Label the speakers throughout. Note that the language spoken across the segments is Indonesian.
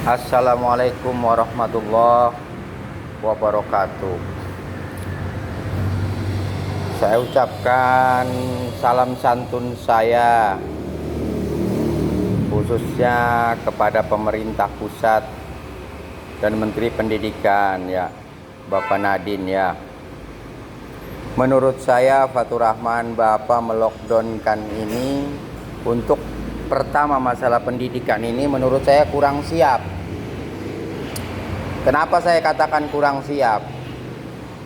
Speaker 1: Assalamualaikum warahmatullahi wabarakatuh. Saya ucapkan salam santun saya khususnya kepada pemerintah pusat dan Menteri Pendidikan ya, Bapak Nadiem ya. Menurut saya Fatur Rahman, Bapak melockdownkan ini untuk pertama masalah pendidikan ini menurut saya kurang siap. Kenapa saya katakan kurang siap?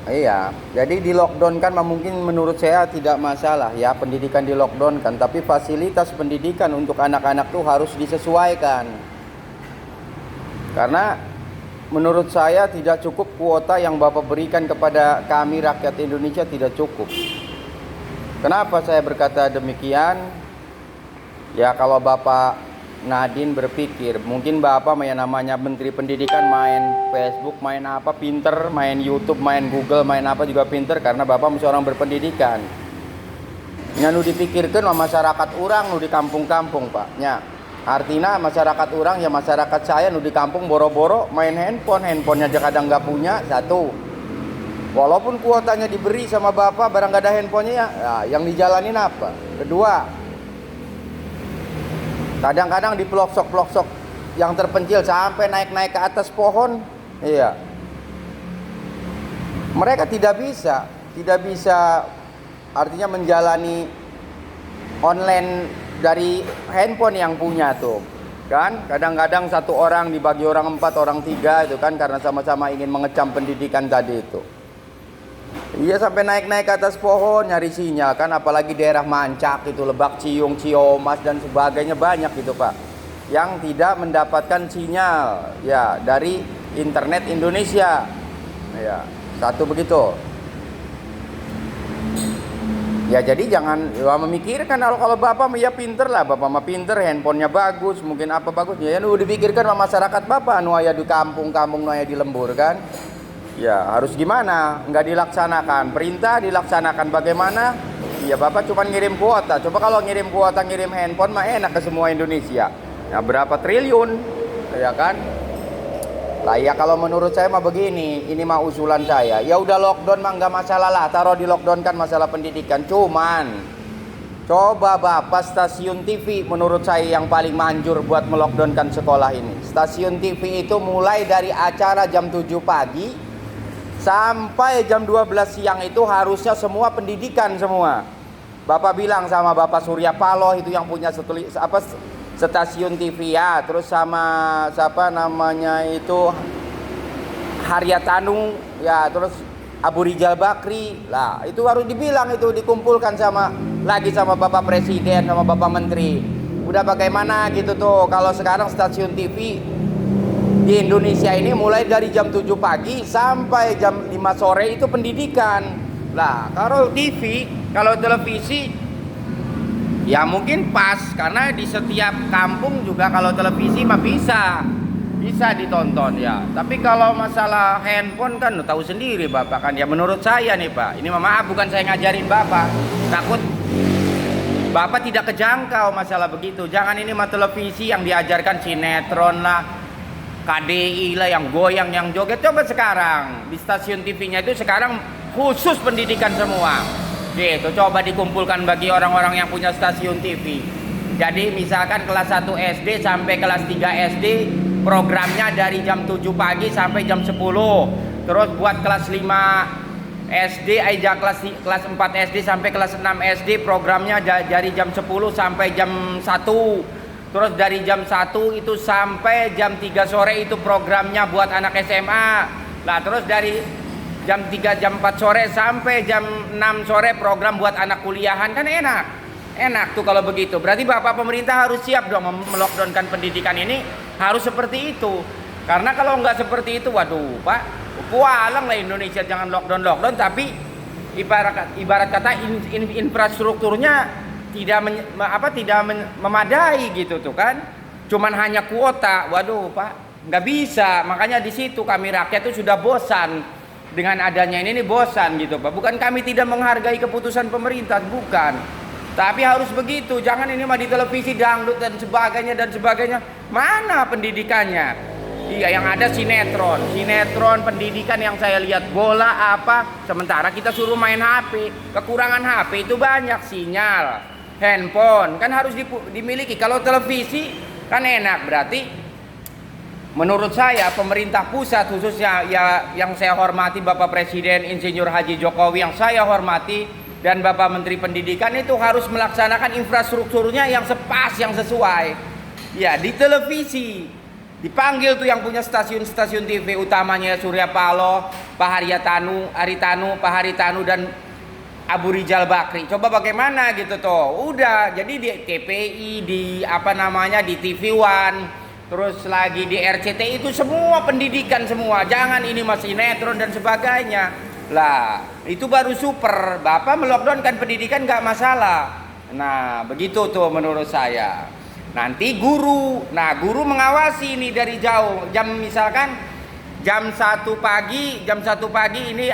Speaker 1: Iya, jadi di lockdown kan mungkin menurut saya tidak masalah ya, pendidikan di lockdown kan, tapi fasilitas pendidikan untuk anak-anak tuh harus disesuaikan. Karena menurut saya tidak cukup kuota yang Bapak berikan kepada kami rakyat Indonesia, tidak cukup. Kenapa saya berkata demikian? Ya kalau Bapak Nadiem berpikir, mungkin Bapak yang namanya Menteri Pendidikan main Facebook, main apa, pinter, main YouTube, main Google, main apa juga pinter, karena Bapak seorang berpendidikan. Yang dipikirkan masyarakat orang di kampung-kampung Pak. Ya, artinya masyarakat orang ya masyarakat saya di kampung boro-boro main handphonenya aja kadang nggak punya satu. Walaupun kuotanya diberi sama Bapak, barang nggak ada handphonenya ya, yang dijalanin apa? Kedua, kadang-kadang di pelosok-pelosok yang terpencil sampai naik-naik ke atas pohon, iya. Mereka tidak bisa artinya menjalani online dari handphone yang punya tuh. Kan? Kadang-kadang satu orang dibagi orang 4, orang 3 itu kan karena sama-sama ingin mengecam pendidikan tadi itu. Iya sampai naik-naik ke atas pohon nyari sinyal kan, apalagi daerah Mancak itu, Lebak Ciung, Ciomas dan sebagainya banyak gitu Pak, yang tidak mendapatkan sinyal ya dari internet Indonesia. Ya, satu begitu. Ya jadi jangan memikirkan kalau Bapak ya pinter lah, Bapak mah pinter, handphonenya bagus, mungkin apa bagus ya dipikirkan sama masyarakat Bapak nu aya di kampung-kampung nu aya di lembur kan. Ya harus gimana? Nggak dilaksanakan perintah, dilaksanakan bagaimana? Ya Bapak cuma ngirim kuota. Coba kalau ngirim kuota, ngirim handphone mah enak ke semua Indonesia. Ya berapa triliun, ya kan? Lah ya kalau menurut saya mah begini, ini mah usulan saya. Ya udah lockdown mah nggak masalah lah, taruh di lockdown kan masalah pendidikan. Cuman coba Bapak stasiun TV menurut saya yang paling manjur buat melockdownkan sekolah ini. Stasiun TV itu mulai dari acara jam 7 pagi sampai jam 12 siang itu harusnya semua pendidikan semua. Bapak bilang sama Bapak Surya Paloh itu yang punya stasiun TV ya, terus sama siapa namanya itu Haryatanu ya, terus Abu Rizal Bakri lah, itu harus dibilang, itu dikumpulkan sama Bapak Presiden sama Bapak Menteri. Udah bagaimana gitu tuh kalau sekarang stasiun TV di Indonesia ini mulai dari jam 7 pagi sampai jam 5 sore itu pendidikan. Lah, kalau TV, kalau televisi ya mungkin pas karena di setiap kampung juga kalau televisi mah bisa ditonton ya. Tapi kalau masalah handphone kan tahu sendiri Bapak kan ya, menurut saya nih Pak. Ini maaf bukan saya ngajarin Bapak. Takut Bapak tidak kejangkau masalah begitu. Jangan ini mah televisi yang diajarkan sinetron lah, KDI lah yang goyang, yang joget. Coba sekarang di stasiun TV-nya itu sekarang khusus pendidikan semua. Gitu, coba dikumpulkan bagi orang-orang yang punya stasiun TV. Jadi misalkan kelas 1 SD sampai kelas 3 SD programnya dari jam 7 pagi sampai jam 10. Terus buat kelas 5 SD aja, kelas 4 SD sampai kelas 6 SD programnya dari jam 10 sampai jam 1. Terus dari jam 1 itu sampai jam 3 sore itu programnya buat anak SMA. Lah terus dari jam 3 jam 4 sore sampai jam 6 sore program buat anak kuliahan. Kan enak tuh kalau begitu. Berarti Bapak pemerintah harus siap dong melockdownkan pendidikan ini, harus seperti itu. Karena kalau nggak seperti itu, waduh Pak, pualang lah Indonesia. Jangan lockdown tapi ibarat kata infrastrukturnya tidak memadai gitu tuh kan, cuman hanya kuota. Waduh Pak, nggak bisa. Makanya di situ kami rakyat itu sudah bosan dengan adanya ini bosan gitu Pak. Bukan kami tidak menghargai keputusan pemerintah, bukan, tapi harus begitu. Jangan ini mah di televisi dangdut dan sebagainya. Mana pendidikannya? Iya, yang ada sinetron pendidikan yang saya lihat, bola apa, sementara kita suruh main HP. Kekurangan HP itu banyak, sinyal, handphone kan harus dimiliki. Kalau televisi kan enak, berarti menurut saya pemerintah pusat khususnya ya yang saya hormati Bapak Presiden Insinyur Haji Jokowi yang saya hormati dan Bapak Menteri Pendidikan itu harus melaksanakan infrastrukturnya yang sepas, yang sesuai. Ya, di televisi dipanggil tuh yang punya stasiun-stasiun TV utamanya Surya Paloh, Pak Haritanu, Pak Haritanu dan Abu Rizal Bakri. Coba bagaimana gitu tuh. Udah, jadi di TPI, di apa namanya di TV One, terus lagi di RCTI itu semua pendidikan semua. Jangan ini masih sinetron dan sebagainya. Lah, itu baru super. Bapak melockdown kan pendidikan nggak masalah. Nah, begitu tuh menurut saya. Nanti guru mengawasi ini dari jauh. Misalkan jam 1 pagi ini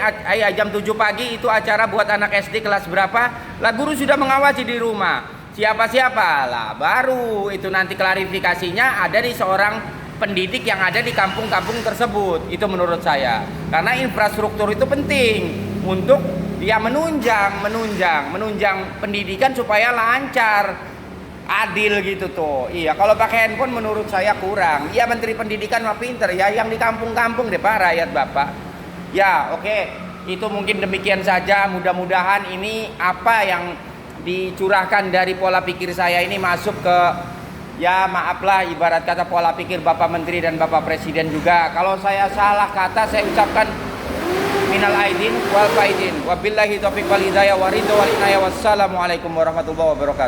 Speaker 1: jam 7 pagi itu acara buat anak SD kelas berapa. Lah guru sudah mengawasi di rumah. Siapa-siapa lah baru itu nanti klarifikasinya ada di seorang pendidik yang ada di kampung-kampung tersebut. Itu menurut saya. Karena infrastruktur itu penting untuk dia menunjang pendidikan supaya lancar, adil gitu tuh. Iya, kalau pakai handphone menurut saya kurang. Iya, Menteri Pendidikan mah pinter ya, yang di kampung-kampung deh Pak rakyat Bapak. Ya, oke. Itu mungkin demikian saja. Mudah-mudahan ini apa yang dicurahkan dari pola pikir saya ini masuk ke, ya maaflah ibarat kata pola pikir Bapak Menteri dan Bapak Presiden juga. Kalau saya salah kata saya ucapkan minal aidin wal faidin. Wabillahi taufiq wal hidayah wa ridho wal inayah. Wassalamualaikum warahmatullahi wabarakatuh.